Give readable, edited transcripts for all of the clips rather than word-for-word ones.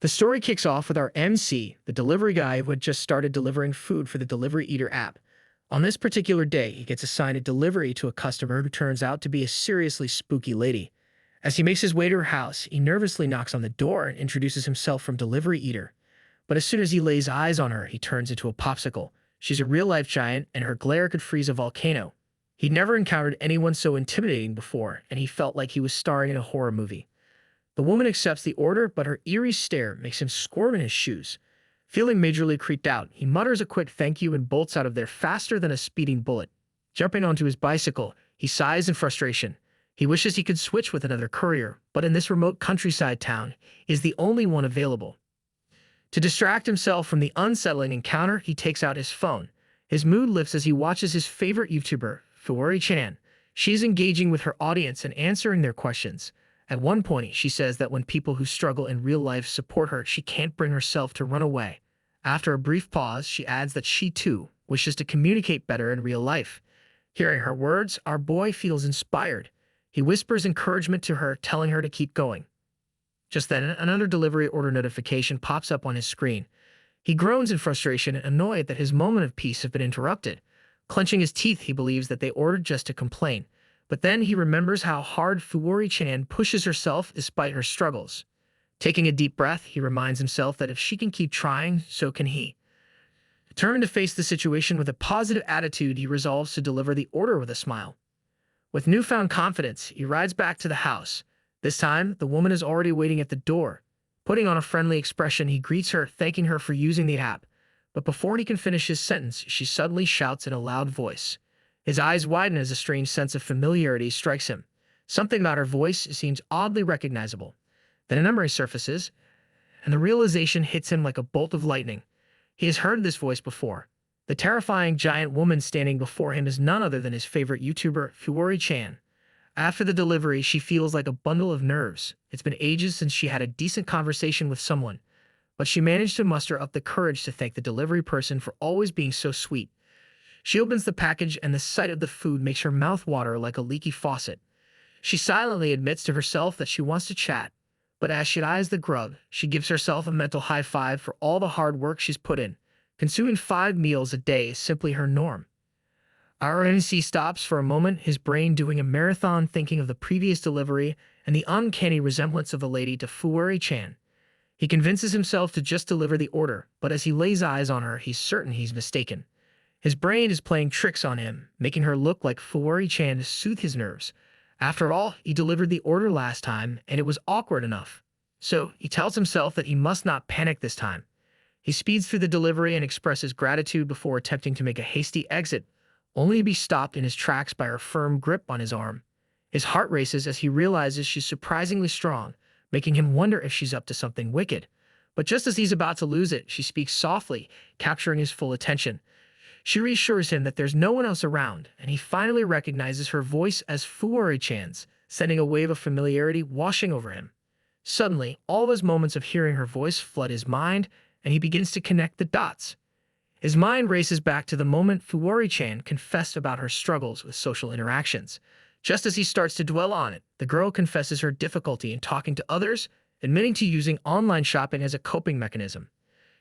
The story kicks off with our MC, the delivery guy who had just started delivering food for the Delivery Eater app. On this particular day, he gets assigned a delivery to a customer who turns out to be a seriously spooky lady. As he makes his way to her house, he nervously knocks on the door and introduces himself from Delivery Eater. But as soon as he lays eyes on her, he turns into a popsicle. She's a real-life giant, and her glare could freeze a volcano. He'd never encountered anyone so intimidating before, and he felt like he was starring in a horror movie. The woman accepts the order, but her eerie stare makes him squirm in his shoes. Feeling majorly creeped out, he mutters a quick thank you and bolts out of there faster than a speeding bullet. Jumping onto his bicycle, he sighs in frustration. He wishes he could switch with another courier, but in this remote countryside town, he is the only one available. To distract himself from the unsettling encounter, he takes out his phone. His mood lifts as he watches his favorite YouTuber, Fuori-chan. She's engaging with her audience and answering their questions. At one point, she says that when people who struggle in real life support her, she can't bring herself to run away. After a brief pause, she adds that she, too, wishes to communicate better in real life. Hearing her words, our boy feels inspired. He whispers encouragement to her, telling her to keep going. Just then, another delivery order notification pops up on his screen. He groans in frustration, annoyed that his moment of peace has been interrupted. Clenching his teeth, he believes that they ordered just to complain. But then he remembers how hard Fuori-chan pushes herself despite her struggles. Taking a deep breath, he reminds himself that if she can keep trying, so can he. Determined to face the situation with a positive attitude, he resolves to deliver the order with a smile. With newfound confidence, he rides back to the house. This time, the woman is already waiting at the door. Putting on a friendly expression, he greets her, thanking her for using the app. But before he can finish his sentence, she suddenly shouts in a loud voice. His eyes widen as a strange sense of familiarity strikes him. Something about her voice seems oddly recognizable. Then a memory surfaces, and the realization hits him like a bolt of lightning. He has heard this voice before. The terrifying giant woman standing before him is none other than his favorite YouTuber, Fuori-chan. After the delivery, she feels like a bundle of nerves. It's been ages since she had a decent conversation with someone, but she managed to muster up the courage to thank the delivery person for always being so sweet. She opens the package, and the sight of the food makes her mouth water like a leaky faucet. She silently admits to herself that she wants to chat, but as she eyes the grub, she gives herself a mental high five for all the hard work she's put in. Consuming 5 meals a day is simply her norm. Our MC stops for a moment, his brain doing a marathon thinking of the previous delivery and the uncanny resemblance of the lady to Fuori-chan. He convinces himself to just deliver the order, but as he lays eyes on her, he's certain he's mistaken. His brain is playing tricks on him, making her look like Fuori-chan to soothe his nerves. After all, he delivered the order last time, and it was awkward enough. So he tells himself that he must not panic this time. He speeds through the delivery and expresses gratitude before attempting to make a hasty exit, only to be stopped in his tracks by her firm grip on his arm. His heart races as he realizes she's surprisingly strong, making him wonder if she's up to something wicked. But just as he's about to lose it, she speaks softly, capturing his full attention. She reassures him that there's no one else around, and he finally recognizes her voice as Fuori-chan's, sending a wave of familiarity washing over him. Suddenly, all those moments of hearing her voice flood his mind, and he begins to connect the dots. His mind races back to the moment Fuori-chan confessed about her struggles with social interactions. Just as he starts to dwell on it, the girl confesses her difficulty in talking to others, admitting to using online shopping as a coping mechanism.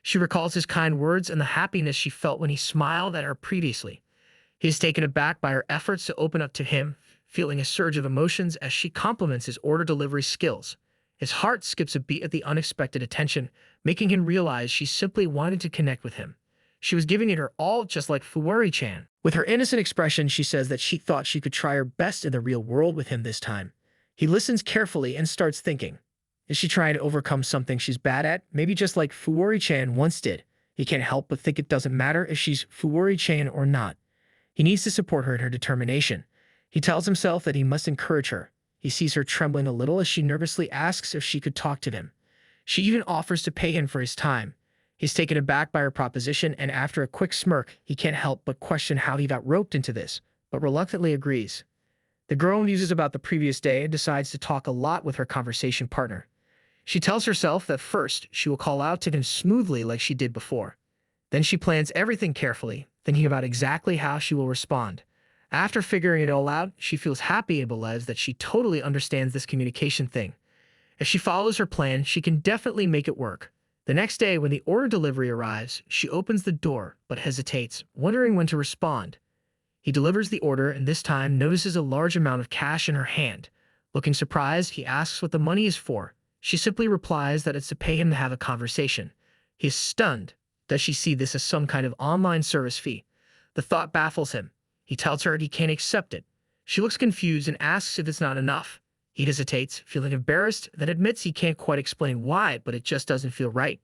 She recalls his kind words and the happiness she felt when he smiled at her previously. He is taken aback by her efforts to open up to him, feeling a surge of emotions as she compliments his order delivery skills. His heart skips a beat at the unexpected attention, making him realize she simply wanted to connect with him. She was giving it her all, just like Fuori-chan. With her innocent expression, she says that she thought she could try her best in the real world with him this time. He listens carefully and starts thinking. Is she trying to overcome something she's bad at? Maybe just like Fuori-chan once did. He can't help but think it doesn't matter if she's Fuori-chan or not. He needs to support her in her determination. He tells himself that he must encourage her. He sees her trembling a little as she nervously asks if she could talk to him. She even offers to pay him for his time. He's taken aback by her proposition, and after a quick smirk, he can't help but question how he got roped into this, but reluctantly agrees. The girl muses about the previous day and decides to talk a lot with her conversation partner. She tells herself that first, she will call out to him smoothly like she did before. Then she plans everything carefully, thinking about exactly how she will respond. After figuring it all out, she feels happy and believes that she totally understands this communication thing. If she follows her plan, she can definitely make it work. The next day, when the order delivery arrives, she opens the door but hesitates, wondering when to respond. He delivers the order and this time notices a large amount of cash in her hand. Looking surprised, he asks what the money is for. She simply replies that it's to pay him to have a conversation. He is stunned. Does she see this as some kind of online service fee? The thought baffles him. He tells her he can't accept it. She looks confused and asks if it's not enough. He hesitates, feeling embarrassed, then admits he can't quite explain why, but it just doesn't feel right.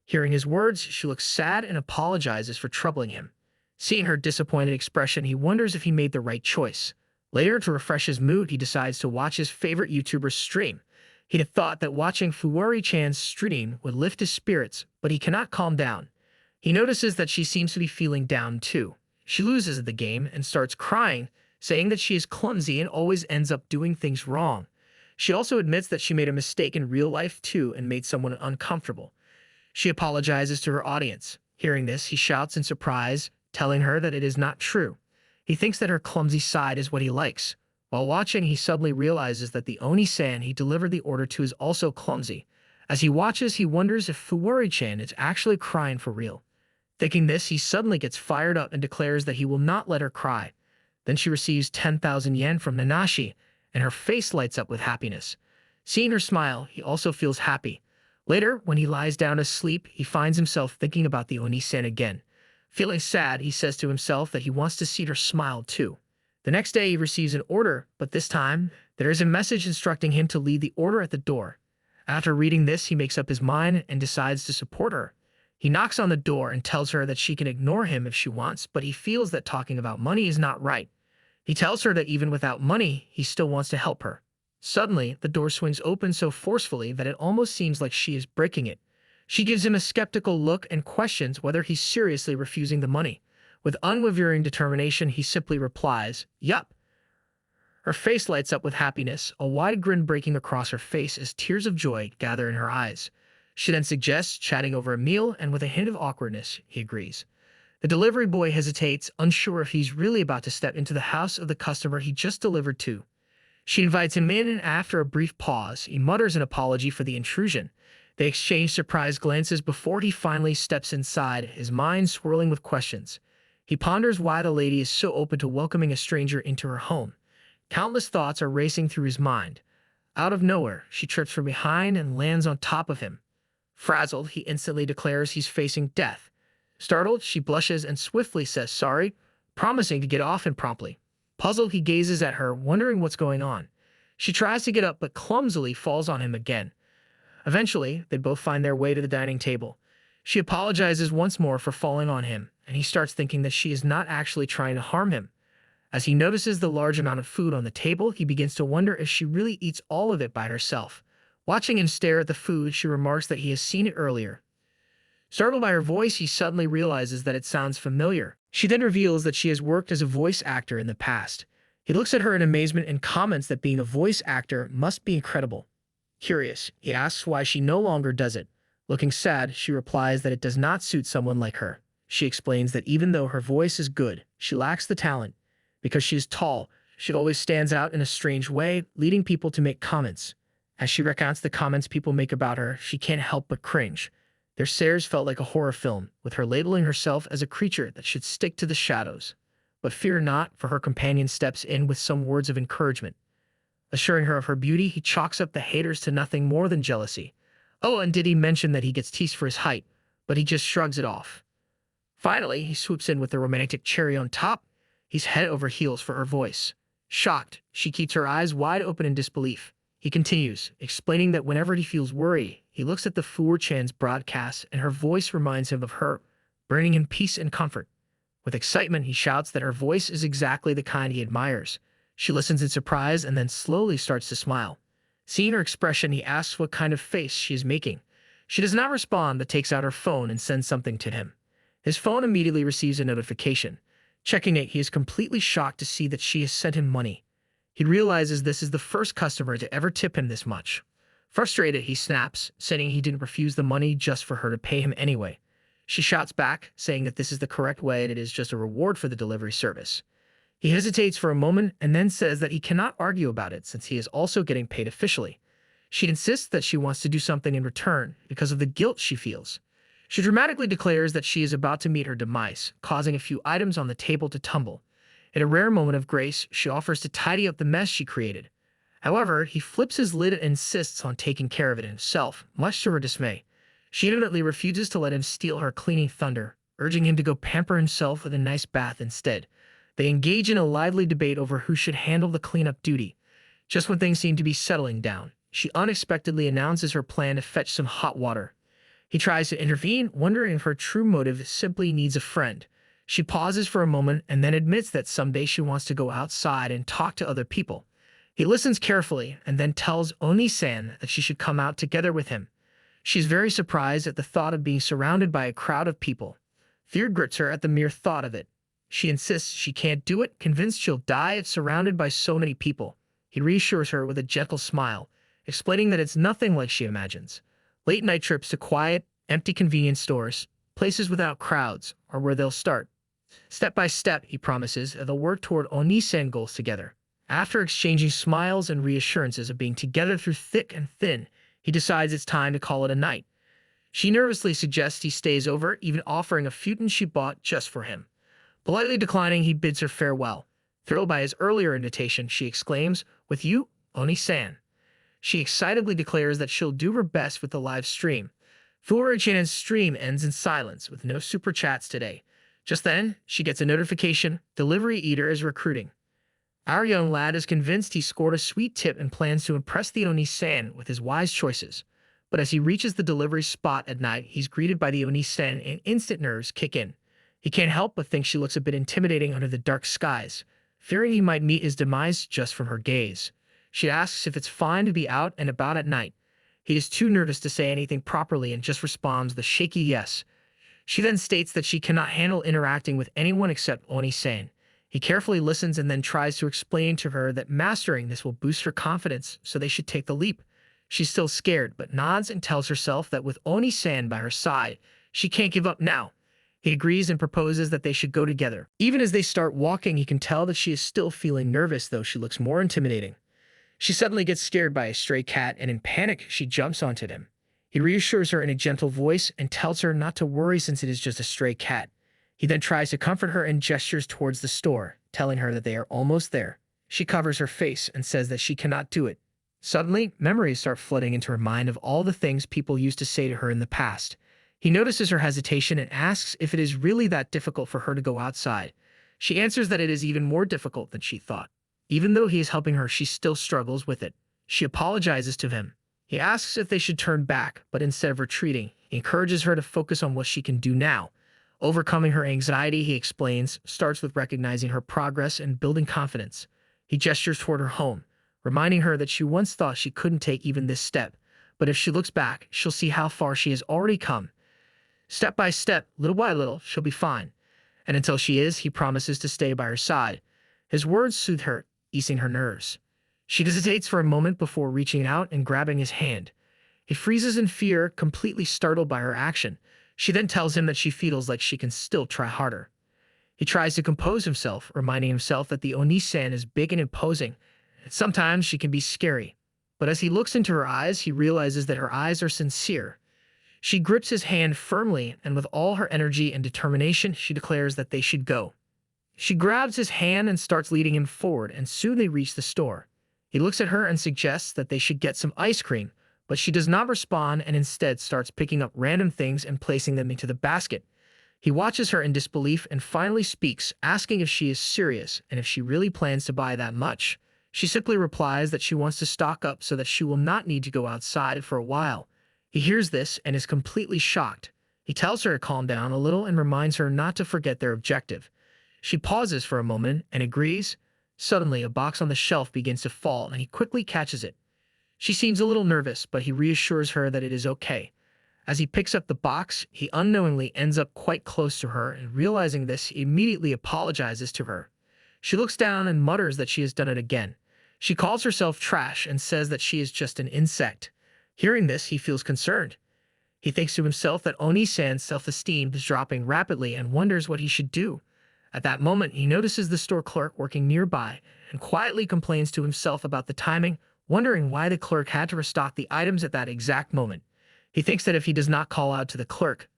Hearing his words, she looks sad and apologizes for troubling him. Seeing her disappointed expression, he wonders if he made the right choice. Later, to refresh his mood, he decides to watch his favorite YouTuber's stream. He'd have thought that watching Fuwari-chan's stream would lift his spirits, but he cannot calm down. He notices that she seems to be feeling down too. She loses at the game and starts crying, saying that she is clumsy and always ends up doing things wrong. She also admits that she made a mistake in real life too and made someone uncomfortable. She apologizes to her audience. Hearing this, he shouts in surprise, telling her that it is not true. He thinks that her clumsy side is what he likes. While watching, he suddenly realizes that the Oni-san he delivered the order to is also clumsy. As he watches, he wonders if Fuwari-chan is actually crying for real. Thinking this, he suddenly gets fired up and declares that he will not let her cry. Then she receives 10,000 yen from Nanashi, and her face lights up with happiness. Seeing her smile, he also feels happy. Later, when he lies down to sleep, he finds himself thinking about the Oni-san again. Feeling sad, he says to himself that he wants to see her smile too. The next day, he receives an order, but this time, there is a message instructing him to leave the order at the door. After reading this, he makes up his mind and decides to support her. He knocks on the door and tells her that she can ignore him if she wants, but he feels that talking about money is not right. He tells her that even without money, he still wants to help her. Suddenly, the door swings open so forcefully that it almost seems like she is breaking it. She gives him a skeptical look and questions whether he's seriously refusing the money. With unwavering determination, he simply replies, "Yup." Her face lights up with happiness, a wide grin breaking across her face as tears of joy gather in her eyes. She then suggests chatting over a meal, and with a hint of awkwardness, he agrees. The delivery boy hesitates, unsure if he's really about to step into the house of the customer he just delivered to. She invites him in, and after a brief pause, he mutters an apology for the intrusion. They exchange surprised glances before he finally steps inside, his mind swirling with questions. He ponders why the lady is so open to welcoming a stranger into her home. Countless thoughts are racing through his mind. Out of nowhere, she trips from behind and lands on top of him. Frazzled, he instantly declares he's facing death. Startled, she blushes and swiftly says sorry, promising to get off him promptly. Puzzled, he gazes at her, wondering what's going on. She tries to get up but clumsily falls on him again. Eventually, they both find their way to the dining table. She apologizes once more for falling on him, and he starts thinking that she is not actually trying to harm him. As he notices the large amount of food on the table, he begins to wonder if she really eats all of it by herself. Watching him stare at the food, she remarks that he has seen it earlier. Startled by her voice, he suddenly realizes that it sounds familiar. She then reveals that she has worked as a voice actor in the past. He looks at her in amazement and comments that being a voice actor must be incredible. Curious, he asks why she no longer does it. Looking sad, she replies that it does not suit someone like her. She explains that even though her voice is good, she lacks the talent. Because she is tall, she always stands out in a strange way, leading people to make comments. As she recounts the comments people make about her, she can't help but cringe. Their stares felt like a horror film, with her labeling herself as a creature that should stick to the shadows. But fear not, for her companion steps in with some words of encouragement. Assuring her of her beauty, he chalks up the haters to nothing more than jealousy. Oh, and did he mention that he gets teased for his height, but he just shrugs it off. Finally, he swoops in with the romantic cherry on top. He's head over heels for her voice. Shocked, she keeps her eyes wide open in disbelief. He continues, explaining that whenever he feels worried, he looks at the Fuwari-chan's broadcast and her voice reminds him of her, bringing him peace and comfort. With excitement, he shouts that her voice is exactly the kind he admires. She listens in surprise and then slowly starts to smile. Seeing her expression, he asks what kind of face she is making. She does not respond but takes out her phone and sends something to him. His phone immediately receives a notification. Checking it, he is completely shocked to see that she has sent him money. He realizes this is the first customer to ever tip him this much. Frustrated, he snaps, saying he didn't refuse the money just for her to pay him anyway. She shouts back, saying that this is the correct way and it is just a reward for the delivery service. He hesitates for a moment and then says that he cannot argue about it since he is also getting paid officially. She insists that she wants to do something in return because of the guilt she feels. She dramatically declares that she is about to meet her demise, causing a few items on the table to tumble. In a rare moment of grace, she offers to tidy up the mess she created. However, he flips his lid and insists on taking care of it himself, much to her dismay. She adamantly refuses to let him steal her cleaning thunder, urging him to go pamper himself with a nice bath instead. They engage in a lively debate over who should handle the cleanup duty. Just when things seem to be settling down, she unexpectedly announces her plan to fetch some hot water. He tries to intervene, wondering if her true motive simply needs a friend. She pauses for a moment and then admits that someday she wants to go outside and talk to other people. He listens carefully and then tells Oni-san that she should come out together with him. She's very surprised at the thought of being surrounded by a crowd of people. Fear grips her at the mere thought of it. She insists she can't do it, convinced she'll die if surrounded by so many people. He reassures her with a gentle smile, explaining that it's nothing like she imagines. Late-night trips to quiet, empty convenience stores, places without crowds, are where they'll start. Step by step, he promises, they'll work toward Oni-san goals together. After exchanging smiles and reassurances of being together through thick and thin, he decides it's time to call it a night. She nervously suggests he stays over, even offering a futon she bought just for him. Politely declining, he bids her farewell. Thrilled by his earlier invitation, she exclaims, "With you, Oni-san." She excitedly declares that she'll do her best with the live stream. Furuchan's stream ends in silence, with no super chats today. Just then, she gets a notification: Delivery Eater is recruiting. Our young lad is convinced he scored a sweet tip and plans to impress the Oni-san with his wise choices. But as he reaches the delivery spot at night, he's greeted by the Oni-san and instant nerves kick in. He can't help but think she looks a bit intimidating under the dark skies, fearing he might meet his demise just from her gaze. She asks if it's fine to be out and about at night. He is too nervous to say anything properly and just responds with a shaky yes. She then states that she cannot handle interacting with anyone except Oni-san. He carefully listens and then tries to explain to her that mastering this will boost her confidence, so they should take the leap. She's still scared, but nods and tells herself that with Oni-san by her side, she can't give up now. He agrees and proposes that they should go together. Even as they start walking, he can tell that she is still feeling nervous, though she looks more intimidating. She suddenly gets scared by a stray cat, and in panic, she jumps onto him. He reassures her in a gentle voice and tells her not to worry since it is just a stray cat. He then tries to comfort her and gestures towards the store, telling her that they are almost there. She covers her face and says that she cannot do it. Suddenly, memories start flooding into her mind of all the things people used to say to her in the past. He notices her hesitation and asks if it is really that difficult for her to go outside. She answers that it is even more difficult than she thought. Even though he is helping her, she still struggles with it. She apologizes to him. He asks if they should turn back, but instead of retreating, he encourages her to focus on what she can do now. Overcoming her anxiety, he explains, starts with recognizing her progress and building confidence. He gestures toward her home, reminding her that she once thought she couldn't take even this step, but if she looks back, she'll see how far she has already come. Step by step, little by little, she'll be fine. And until she is, he promises to stay by her side. His words soothe her, easing her nerves. She hesitates for a moment before reaching out and grabbing his hand. He freezes in fear, completely startled by her action. She then tells him that she feels like she can still try harder. He tries to compose himself, reminding himself that the Oni-san is big and imposing, and sometimes she can be scary. But as he looks into her eyes, he realizes that her eyes are sincere. She grips his hand firmly, and with all her energy and determination, she declares that they should go. She grabs his hand and starts leading him forward, and soon they reach the store. He looks at her and suggests that they should get some ice cream, but she does not respond and instead starts picking up random things and placing them into the basket. He watches her in disbelief and finally speaks, asking if she is serious and if she really plans to buy that much. She simply replies that she wants to stock up so that she will not need to go outside for a while. He hears this and is completely shocked. He tells her to calm down a little and reminds her not to forget their objective. She pauses for a moment and agrees. Suddenly, a box on the shelf begins to fall and he quickly catches it. She seems a little nervous, but he reassures her that it is okay. As he picks up the box, he unknowingly ends up quite close to her, and realizing this, he immediately apologizes to her. She looks down and mutters that she has done it again. She calls herself trash and says that she is just an insect. Hearing this, he feels concerned. He thinks to himself that Oni-san's self-esteem is dropping rapidly and wonders what he should do. At that moment, he notices the store clerk working nearby and quietly complains to himself about the timing, wondering why the clerk had to restock the items at that exact moment. He thinks that if he does not call out to the clerk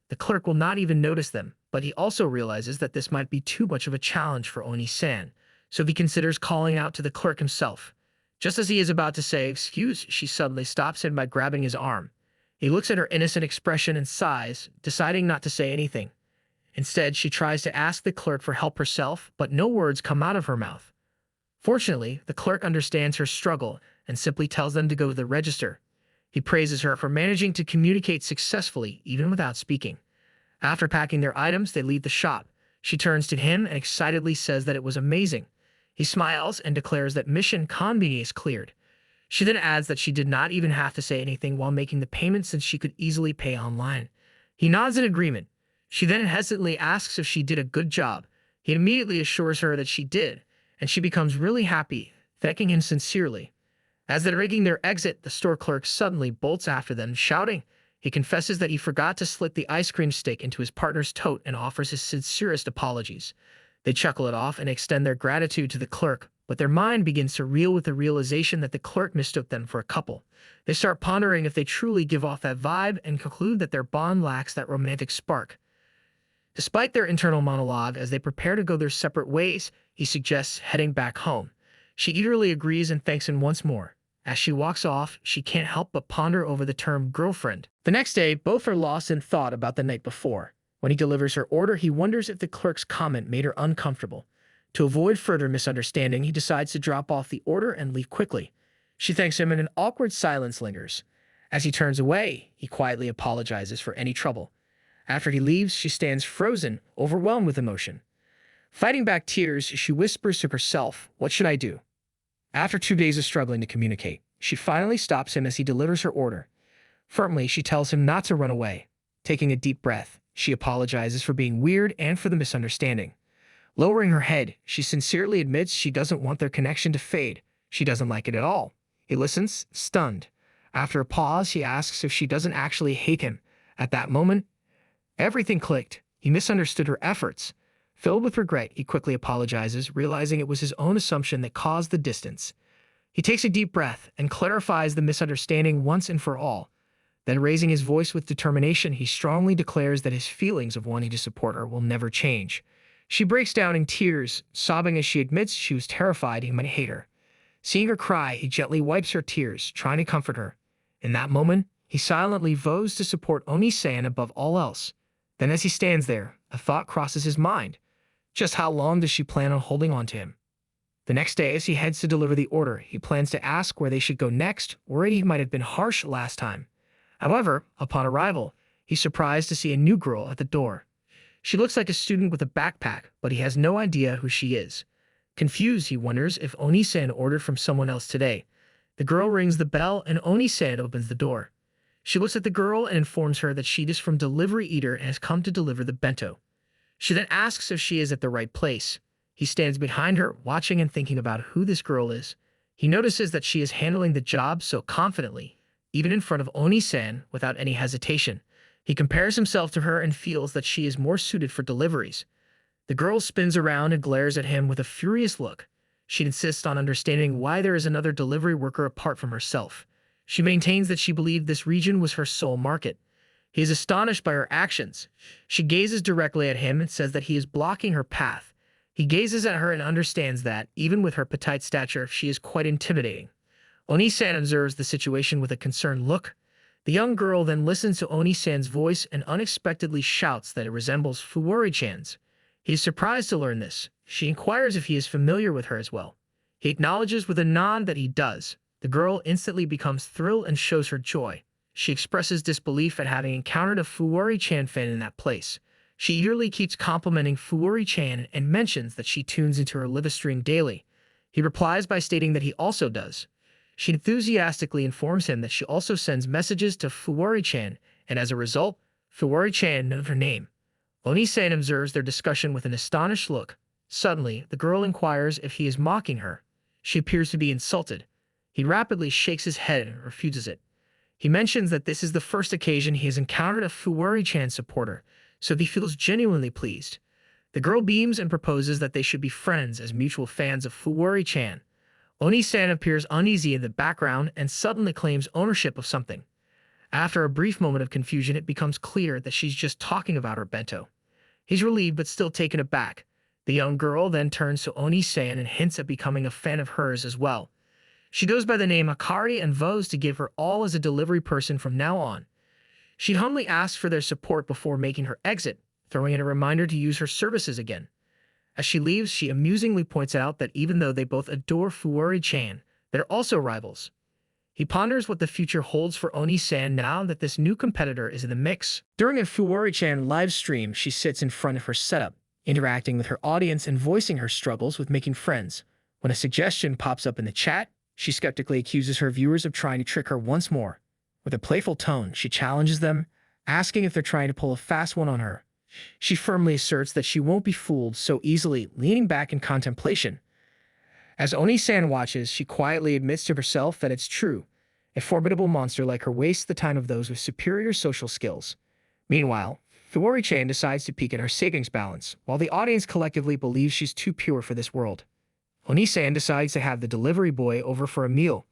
will not even notice them, but he also realizes that this might be too much of a challenge for Oni-san, so he considers calling out to the clerk himself. Just as he is about to say, "Excuse," she suddenly stops him by grabbing his arm. He looks at her innocent expression and sighs, deciding not to say anything. Instead, she tries to ask the clerk for help herself, but no words come out of her mouth. Fortunately, the clerk understands her struggle and simply tells them to go to the register. He praises her for managing to communicate successfully, even without speaking. After packing their items, they leave the shop. She turns to him and excitedly says that it was amazing. He smiles and declares that mission Konbini is cleared. She then adds that she did not even have to say anything while making the payment since she could easily pay online. He nods in agreement. She then hesitantly asks if she did a good job. He immediately assures her that she did, and she becomes really happy, thanking him sincerely. As they're making their exit, the store clerk suddenly bolts after them, shouting. He confesses that he forgot to slip the ice cream stick into his partner's tote and offers his sincerest apologies. They chuckle it off and extend their gratitude to the clerk, but their mind begins to reel with the realization that the clerk mistook them for a couple. They start pondering if they truly give off that vibe and conclude that their bond lacks that romantic spark. Despite their internal monologue, as they prepare to go their separate ways, he suggests heading back home. She eagerly agrees and thanks him once more. As she walks off, she can't help but ponder over the term girlfriend. The next day, both are lost in thought about the night before. When he delivers her order, he wonders if the clerk's comment made her uncomfortable. To avoid further misunderstanding, he decides to drop off the order and leave quickly. She thanks him and an awkward silence lingers. As he turns away, he quietly apologizes for any trouble. After he leaves, she stands frozen, overwhelmed with emotion. Fighting back tears, she whispers to herself, "What should I do?" After 2 days of struggling to communicate, she finally stops him as he delivers her order. Firmly, she tells him not to run away. Taking a deep breath, she apologizes for being weird and for the misunderstanding. Lowering her head, she sincerely admits she doesn't want their connection to fade. She doesn't like it at all. He listens, stunned. After a pause, he asks if she doesn't actually hate him. At that moment, everything clicked. He misunderstood her efforts. Filled with regret, he quickly apologizes, realizing it was his own assumption that caused the distance. He takes a deep breath and clarifies the misunderstanding once and for all. Then, raising his voice with determination, he strongly declares that his feelings of wanting to support her will never change. She breaks down in tears, sobbing as she admits she was terrified he might hate her. Seeing her cry, he gently wipes her tears, trying to comfort her. In that moment, he silently vows to support Oni-san above all else. Then as he stands there, a thought crosses his mind. Just how long does she plan on holding on to him? The next day, as he heads to deliver the order, he plans to ask where they should go next, worried he might have been harsh last time. However, upon arrival, he's surprised to see a new girl at the door. She looks like a student with a backpack, but he has no idea who she is. Confused, he wonders if Oni-san ordered from someone else today. The girl rings the bell and Oni-san opens the door. She looks at the girl and informs her that she is from Delivery Eater and has come to deliver the bento. She then asks if she is at the right place. He stands behind her, watching and thinking about who this girl is. He notices that she is handling the job so confidently, even in front of Oni-san, without any hesitation. He compares himself to her and feels that she is more suited for deliveries. The girl spins around and glares at him with a furious look. She insists on understanding why there is another delivery worker apart from herself. She maintains that she believed this region was her sole market. He is astonished by her actions. She gazes directly at him and says that he is blocking her path. He gazes at her and understands that, even with her petite stature, she is quite intimidating. Oni-san observes the situation with a concerned look. The young girl then listens to Oni-san's voice and unexpectedly shouts that it resembles Fuwari-chan's. He is surprised to learn this. She inquires if he is familiar with her as well. He acknowledges with a nod that he does. The girl instantly becomes thrilled and shows her joy. She expresses disbelief at having encountered a Fuwari-chan fan in that place. She eagerly keeps complimenting Fuwari-chan and mentions that she tunes into her live stream daily. He replies by stating that he also does. She enthusiastically informs him that she also sends messages to Fuwari-chan, and as a result, Fuwari-chan knows her name. Oni-san observes their discussion with an astonished look. Suddenly, the girl inquires if he is mocking her. She appears to be insulted. He rapidly shakes his head and refuses it. He mentions that this is the first occasion he has encountered a Fuwari-chan supporter, so he feels genuinely pleased. The girl beams and proposes that they should be friends as mutual fans of Fuwari-chan. Oni-san appears uneasy in the background and suddenly claims ownership of something. After a brief moment of confusion, it becomes clear that she's just talking about her bento. He's relieved but still taken aback. The young girl then turns to Oni-san and hints at becoming a fan of hers as well. She goes by the name Akari and vows to give her all as a delivery person from now on. She humbly asks for their support before making her exit, throwing in a reminder to use her services again. As she leaves, she amusingly points out that even though they both adore Fuori-chan, they're also rivals. He ponders what the future holds for Oni-san now that this new competitor is in the mix. During a Fuori-chan live stream, she sits in front of her setup, interacting with her audience and voicing her struggles with making friends. When a suggestion pops up in the chat, she skeptically accuses her viewers of trying to trick her once more. With a playful tone, she challenges them, asking if they're trying to pull a fast one on her. She firmly asserts that she won't be fooled so easily, leaning back in contemplation. As Oni-san watches, she quietly admits to herself that it's true. A formidable monster like her wastes the time of those with superior social skills. Meanwhile, Fuori-chan decides to peek at her savings balance, while the audience collectively believes she's too pure for this world. Oni-san decides to have the delivery boy over for a meal.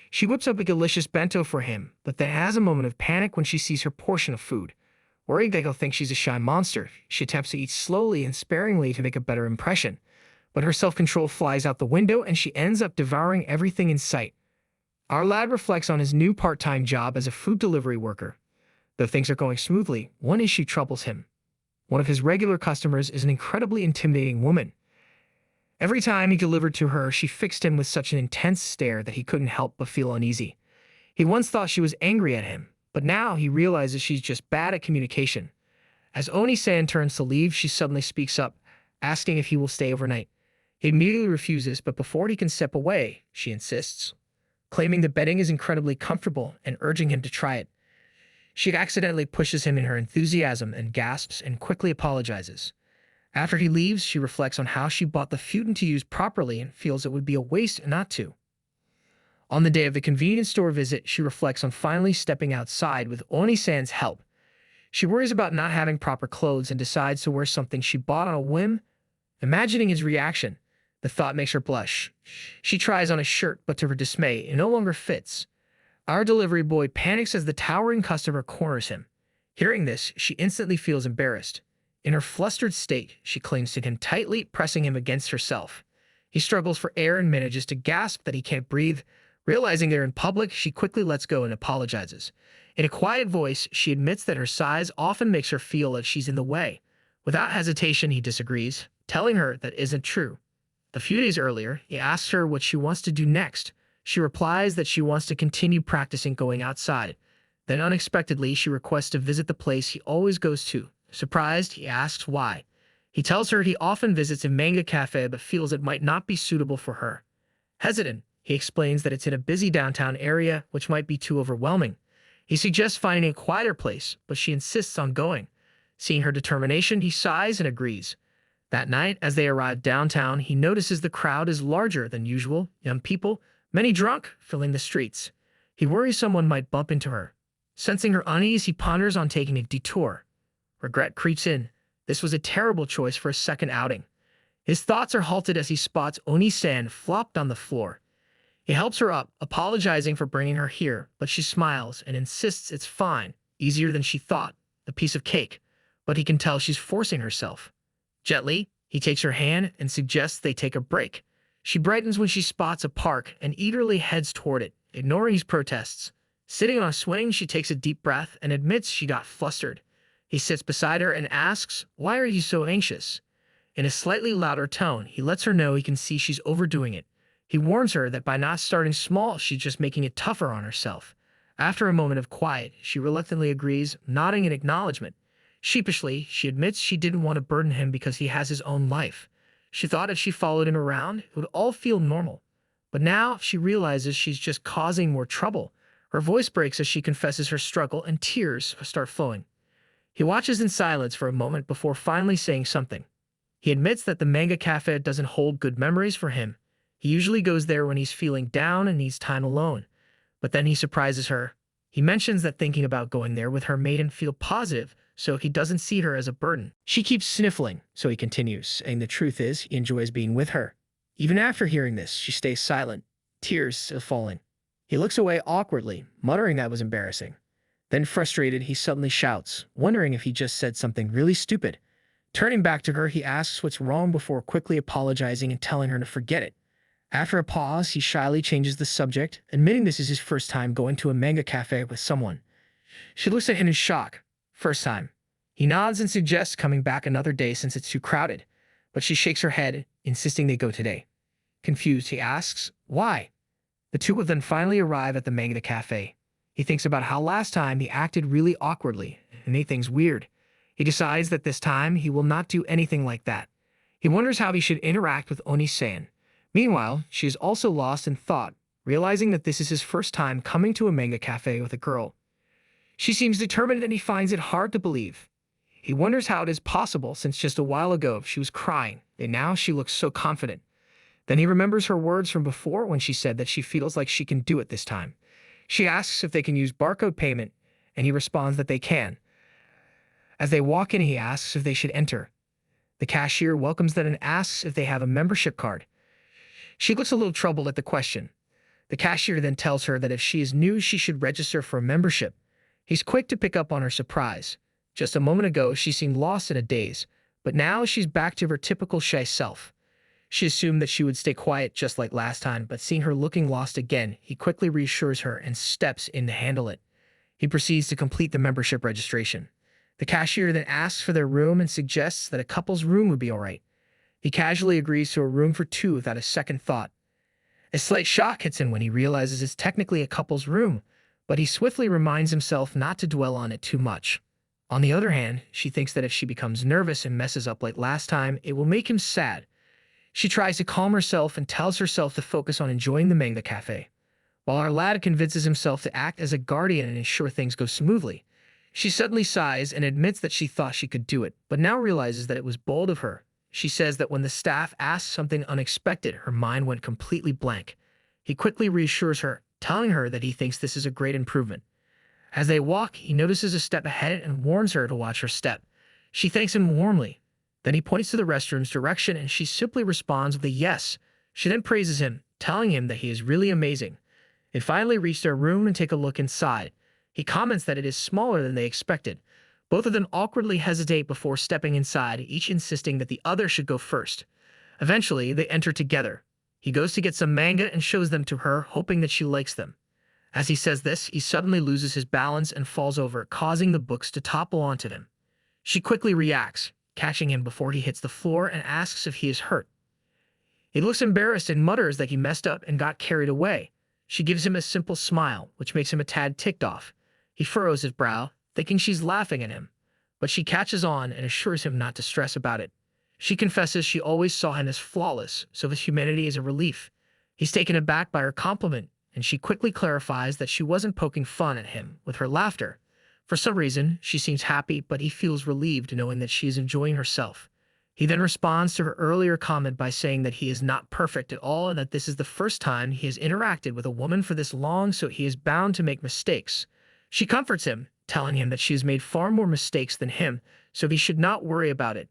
She whips up a delicious bento for him, but then has a moment of panic when she sees her portion of food. Worried that he'll think she's a shy monster, she attempts to eat slowly and sparingly to make a better impression. But her self-control flies out the window and she ends up devouring everything in sight. Our lad reflects on his new part-time job as a food delivery worker. Though things are going smoothly, one issue troubles him. One of his regular customers is an incredibly intimidating woman. Every time he delivered to her, she fixed him with such an intense stare that he couldn't help but feel uneasy. He once thought she was angry at him, but now he realizes she's just bad at communication. As Oni-san turns to leave, she suddenly speaks up, asking if he will stay overnight. He immediately refuses, but before he can step away, she insists, claiming the bedding is incredibly comfortable and urging him to try it. She accidentally pushes him in her enthusiasm and gasps and quickly apologizes. After he leaves, she reflects on how she bought the futon to use properly and feels it would be a waste not to. On the day of the convenience store visit, she reflects on finally stepping outside with Oni-san's help. She worries about not having proper clothes and decides to wear something she bought on a whim. Imagining his reaction, the thought makes her blush. She tries on a shirt, but to her dismay, it no longer fits. Our delivery boy panics as the towering customer corners him. Hearing this, she instantly feels embarrassed. In her flustered state, she clings to him tightly, pressing him against herself. He struggles for air and manages to gasp that he can't breathe. Realizing they're in public, she quickly lets go and apologizes. In a quiet voice, she admits that her size often makes her feel like she's in the way. Without hesitation, he disagrees, telling her that isn't true. A few days earlier, he asks her what she wants to do next. She replies that she wants to continue practicing going outside. Then unexpectedly, she requests to visit the place he always goes to. Surprised, he asks why. He tells her he often visits a manga cafe but feels it might not be suitable for her. Hesitant, he explains that it's in a busy downtown area, which might be too overwhelming. He suggests finding a quieter place, but she insists on going. Seeing her determination, he sighs and agrees. That night, as they arrive downtown, he notices the crowd is larger than usual, young people, many drunk, filling the streets. He worries someone might bump into her. Sensing her unease, he ponders on taking a detour. Regret creeps in. This was a terrible choice for a second outing. His thoughts are halted as he spots Oni-san flopped on the floor. He helps her up, apologizing for bringing her here, but she smiles and insists it's fine, easier than she thought, a piece of cake, but he can tell she's forcing herself. Gently, he takes her hand and suggests they take a break. She brightens when she spots a park and eagerly heads toward it, ignoring his protests. Sitting on a swing, she takes a deep breath and admits she got flustered. He sits beside her and asks, "Why are you so anxious?" In a slightly louder tone, he lets her know he can see she's overdoing it. He warns her that by not starting small, she's just making it tougher on herself. After a moment of quiet, she reluctantly agrees, nodding in acknowledgement. Sheepishly, she admits she didn't want to burden him because he has his own life. She thought if she followed him around, it would all feel normal. But now she realizes she's just causing more trouble. Her voice breaks as she confesses her struggle and tears start flowing. He watches in silence for a moment before finally saying something. He admits that the manga cafe doesn't hold good memories for him. He usually goes there when he's feeling down and needs time alone. But then he surprises her. He mentions that thinking about going there with her made him feel positive, so he doesn't see her as a burden. She keeps sniffling, so he continues, saying the truth is he enjoys being with her. Even after hearing this, she stays silent. tears still falling. He looks away awkwardly, muttering that was embarrassing. Then frustrated, he suddenly shouts, wondering if he just said something really stupid. Turning back to her, he asks what's wrong before quickly apologizing and telling her to forget it. After a pause, he shyly changes the subject, admitting this is his first time going to a manga cafe with someone. She looks at him in shock. First time. He nods and suggests coming back another day since it's too crowded, but she shakes her head, insisting they go today. Confused, he asks, why? The two of them finally arrive at the manga cafe. He thinks about how last time he acted really awkwardly and made things weird. He decides that this time he will not do anything like that. He wonders how he should interact with Oni-san. Meanwhile, she is also lost in thought, realizing that this is his first time coming to a manga cafe with a girl. She seems determined and he finds it hard to believe. He wonders how it is possible since just a while ago she was crying and now she looks so confident. Then he remembers her words from before when she said that she feels like she can do it this time. She asks if they can use barcode payment and he responds that they can. As they walk in, he asks if they should enter. The cashier welcomes them and asks if they have a membership card. She looks a little troubled at the question. The cashier then tells her that if she is new, she should register for a membership. He's quick to pick up on her surprise. Just a moment ago, she seemed lost in a daze, but now she's back to her typical shy self. She assumed that she would stay quiet just like last time, but seeing her looking lost again, he quickly reassures her and steps in to handle it. He proceeds to complete the membership registration. The cashier then asks for their room and suggests that a couple's room would be all right. He casually agrees to a room for two without a second thought. A slight shock hits him when he realizes it's technically a couple's room, but he swiftly reminds himself not to dwell on it too much. On the other hand, she thinks that if she becomes nervous and messes up like last time, it will make him sad. She tries to calm herself and tells herself to focus on enjoying the manga cafe. While our lad convinces himself to act as a guardian and ensure things go smoothly, she suddenly sighs and admits that she thought she could do it, but now realizes that it was bold of her. She says that when the staff asked something unexpected, her mind went completely blank. He quickly reassures her, telling her that he thinks this is a great improvement. As they walk, he notices a step ahead and warns her to watch her step. She thanks him warmly. Then he points to the restroom's direction and she simply responds with a yes. She then praises him, telling him that he is really amazing. They finally reach their room and take a look inside. He comments that it is smaller than they expected. Both of them awkwardly hesitate before stepping inside, each insisting that the other should go first. Eventually, they enter together. He goes to get some manga and shows them to her, hoping that she likes them. As he says this, he suddenly loses his balance and falls over, causing the books to topple onto him. She quickly reacts, catching him before he hits the floor and asks if he is hurt. He looks embarrassed and mutters that he messed up and got carried away. She gives him a simple smile, which makes him a tad ticked off. He furrows his brow, thinking she's laughing at him, but she catches on and assures him not to stress about it. She confesses she always saw him as flawless, so his humanity is a relief. He's taken aback by her compliment, and she quickly clarifies that she wasn't poking fun at him with her laughter. For some reason, she seems happy, but he feels relieved knowing that she is enjoying herself. He then responds to her earlier comment by saying that he is not perfect at all and that this is the first time he has interacted with a woman for this long, so he is bound to make mistakes. She comforts him, telling him that she has made far more mistakes than him, so he should not worry about it.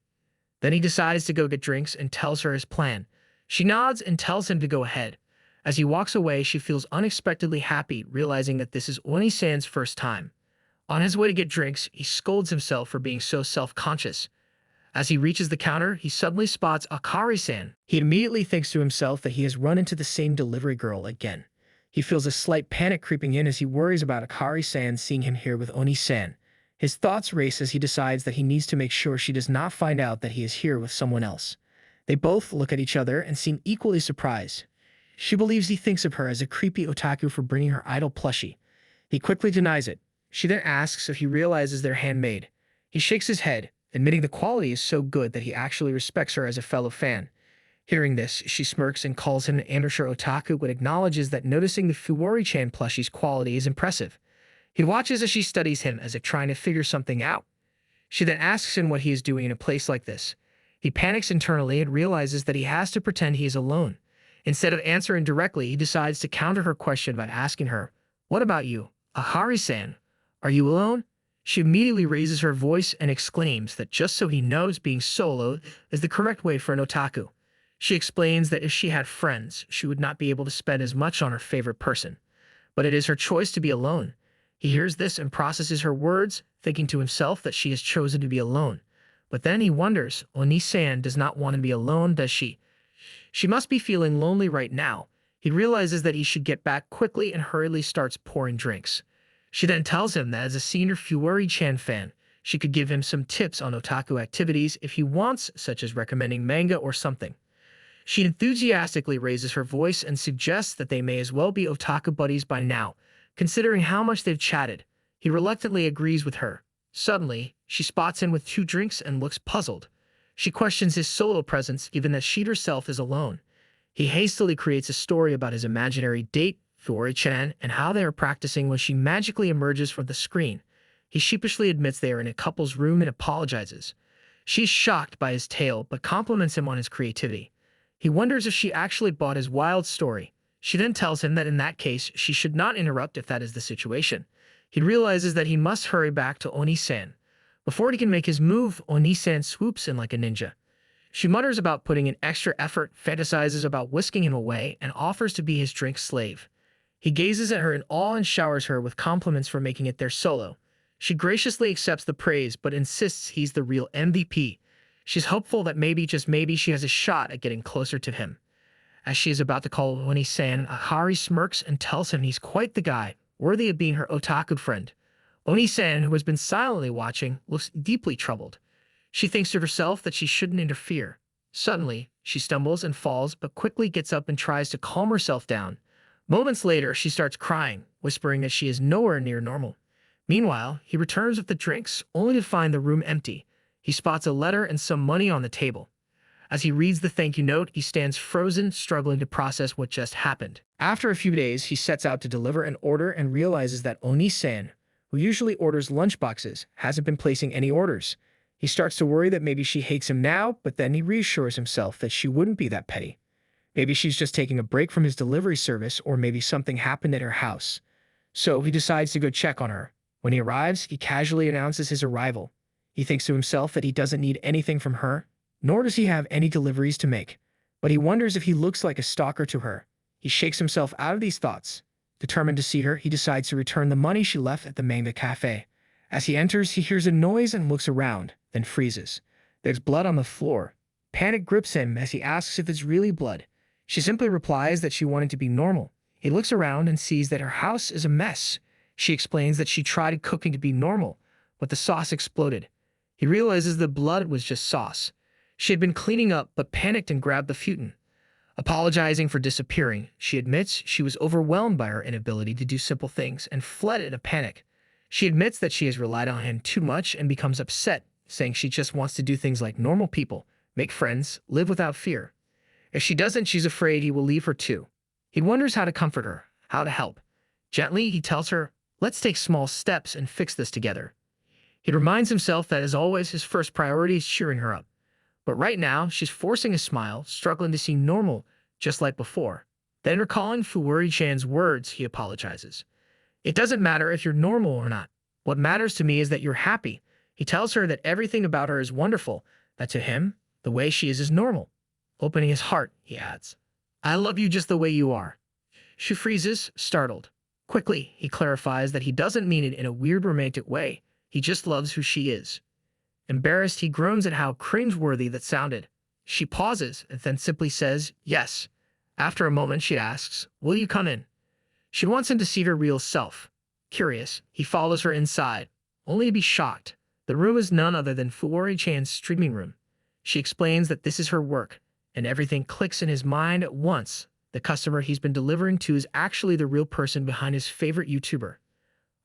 Then he decides to go get drinks and tells her his plan. She nods and tells him to go ahead. As he walks away, she feels unexpectedly happy, realizing that this is Oni-san's first time. On his way to get drinks, he scolds himself for being so self-conscious. As he reaches the counter, he suddenly spots Akari-san. He immediately thinks to himself that he has run into the same delivery girl again. He feels a slight panic creeping in as he worries about Akari-san seeing him here with Oni-san. His thoughts race as he decides that he needs to make sure she does not find out that he is here with someone else. They both look at each other and seem equally surprised. She believes he thinks of her as a creepy otaku for bringing her idol plushie. He quickly denies it. She then asks if he realizes they're handmade. He shakes his head, admitting the quality is so good that he actually respects her as a fellow fan. Hearing this, she smirks and calls him an amateur otaku but acknowledges that noticing the Fuwari-chan plushie's quality is impressive. He watches as she studies him as if trying to figure something out. She then asks him what he is doing in a place like this. He panics internally and realizes that he has to pretend he is alone. Instead of answering directly, he decides to counter her question by asking her, "What about you, Akari-san? Are you alone?" She immediately raises her voice and exclaims that just so he knows being solo is the correct way for an otaku. She explains that if she had friends, she would not be able to spend as much on her favorite person. But it is her choice to be alone. He hears this and processes her words, thinking to himself that she has chosen to be alone. But then he wonders, Oni-san does not want to be alone, does she? She must be feeling lonely right now. He realizes that he should get back quickly and hurriedly starts pouring drinks. She then tells him that as a senior Fuwari-chan fan, she could give him some tips on otaku activities if he wants, such as recommending manga or something. She enthusiastically raises her voice and suggests that they may as well be otaku buddies by now, considering how much they've chatted. He reluctantly agrees with her. Suddenly, she spots him with 2 drinks and looks puzzled. She questions his solo presence given that she herself is alone. He hastily creates a story about his imaginary date, Fuori-chan, and how they are practicing when she magically emerges from the screen. He sheepishly admits they are in a couple's room and apologizes. She's shocked by his tale but compliments him on his creativity. He wonders if she actually bought his wild story. She then tells him that in that case, she should not interrupt if that is the situation. He realizes that he must hurry back to Oni-san. Before he can make his move, Oni-san swoops in like a ninja. She mutters about putting in extra effort, fantasizes about whisking him away, and offers to be his drink slave. He gazes at her in awe and showers her with compliments for making it their solo. She graciously accepts the praise but insists he's the real MVP. She's hopeful that maybe, just maybe, she has a shot at getting closer to him. As she is about to call Oni-san, Ahari smirks and tells him he's quite the guy, worthy of being her otaku friend. Oni-san, who has been silently watching, looks deeply troubled. She thinks to herself that she shouldn't interfere. Suddenly, she stumbles and falls but quickly gets up and tries to calm herself down. Moments later, she starts crying, whispering that she is nowhere near normal. Meanwhile, he returns with the drinks, only to find the room empty. He spots a letter and some money on the table. As he reads the thank you note, he stands frozen, struggling to process what just happened. After a few days, he sets out to deliver an order and realizes that Oni-san, who usually orders lunchboxes, hasn't been placing any orders. He starts to worry that maybe she hates him now, but then he reassures himself that she wouldn't be that petty. Maybe she's just taking a break from his delivery service, or maybe something happened at her house. So he decides to go check on her. When he arrives, he casually announces his arrival. He thinks to himself that he doesn't need anything from her, nor does he have any deliveries to make. But he wonders if he looks like a stalker to her. He shakes himself out of these thoughts. Determined to see her, he decides to return the money she left at the Manga cafe. As he enters, he hears a noise and looks around, then freezes. There's blood on the floor. Panic grips him as he asks if it's really blood. She simply replies that she wanted to be normal. He looks around and sees that her house is a mess. She explains that she tried cooking to be normal, but the sauce exploded. He realizes the blood was just sauce. She had been cleaning up but panicked and grabbed the futon. Apologizing for disappearing, she admits she was overwhelmed by her inability to do simple things and fled in a panic. She admits that she has relied on him too much and becomes upset, saying she just wants to do things like normal people, make friends, live without fear. If she doesn't, she's afraid he will leave her too. He wonders how to comfort her, how to help. Gently, he tells her, let's take small steps and fix this together. He reminds himself that, as always, his first priority is cheering her up. But right now, she's forcing a smile, struggling to seem normal, just like before. Then, recalling Fuwari-chan's words, he apologizes. It doesn't matter if you're normal or not. What matters to me is that you're happy. He tells her that everything about her is wonderful, that to him, the way she is normal. Opening his heart, he adds, I love you just the way you are. She freezes, startled. Quickly, he clarifies that he doesn't mean it in a weird romantic way. He just loves who she is. Embarrassed, he groans at how cringeworthy that sounded. She pauses and then simply says, yes. After a moment, she asks, will you come in? She wants him to see her real self. Curious, he follows her inside, only to be shocked. The room is none other than Fuwari-chan's streaming room. She explains that this is her work, and everything clicks in his mind at once. The customer he's been delivering to is actually the real person behind his favorite YouTuber.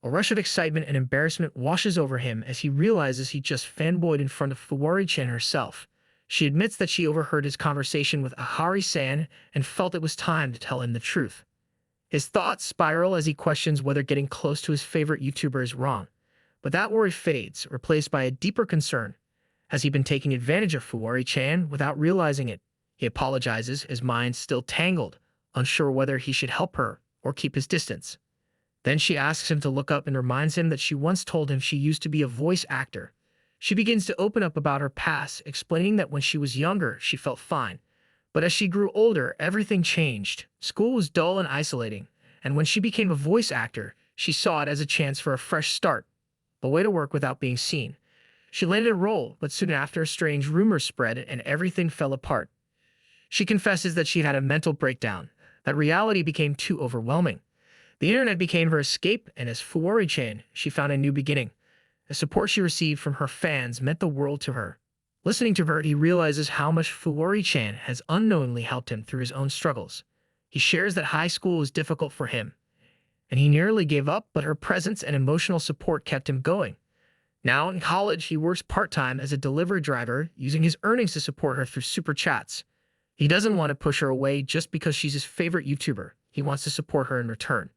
A rush of excitement and embarrassment washes over him as he realizes he just fanboyed in front of Fuwari-chan herself. She admits that she overheard his conversation with Ahari-san and felt it was time to tell him the truth. His thoughts spiral as he questions whether getting close to his favorite YouTuber is wrong. But that worry fades, replaced by a deeper concern. Has he been taking advantage of Fuwari-chan without realizing it? He apologizes, his mind still tangled, unsure whether he should help her or keep his distance. Then she asks him to look up and reminds him that she once told him she used to be a voice actor. She begins to open up about her past, explaining that when she was younger, she felt fine. But as she grew older, everything changed. School was dull and isolating, and when she became a voice actor, she saw it as a chance for a fresh start, a way to work without being seen. She landed a role, but soon after, strange rumors spread and everything fell apart. She confesses that she had a mental breakdown, that reality became too overwhelming. The internet became her escape, and as Fuori-chan, she found a new beginning. The support she received from her fans meant the world to her. Listening to her, he realizes how much Fuori-chan has unknowingly helped him through his own struggles. He shares that high school was difficult for him, and he nearly gave up, but her presence and emotional support kept him going. Now in college, he works part-time as a delivery driver, using his earnings to support her through super chats. He doesn't want to push her away just because she's his favorite YouTuber. He wants to support her in return.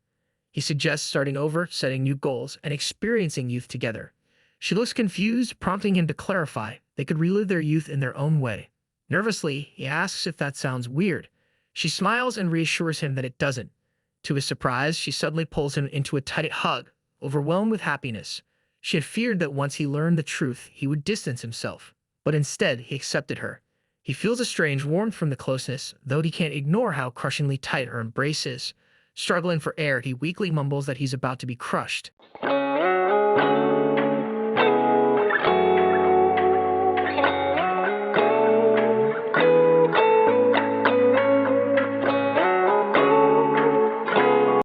He suggests starting over, setting new goals, and experiencing youth together. She looks confused, prompting him to clarify they could relive their youth in their own way. Nervously, he asks if that sounds weird. She smiles and reassures him that it doesn't. To his surprise, she suddenly pulls him into a tight hug, overwhelmed with happiness. She had feared that once he learned the truth, he would distance himself. But instead, he accepted her. He feels a strange warmth from the closeness, though he can't ignore how crushingly tight her embrace is. Struggling for air, he weakly mumbles that he's about to be crushed.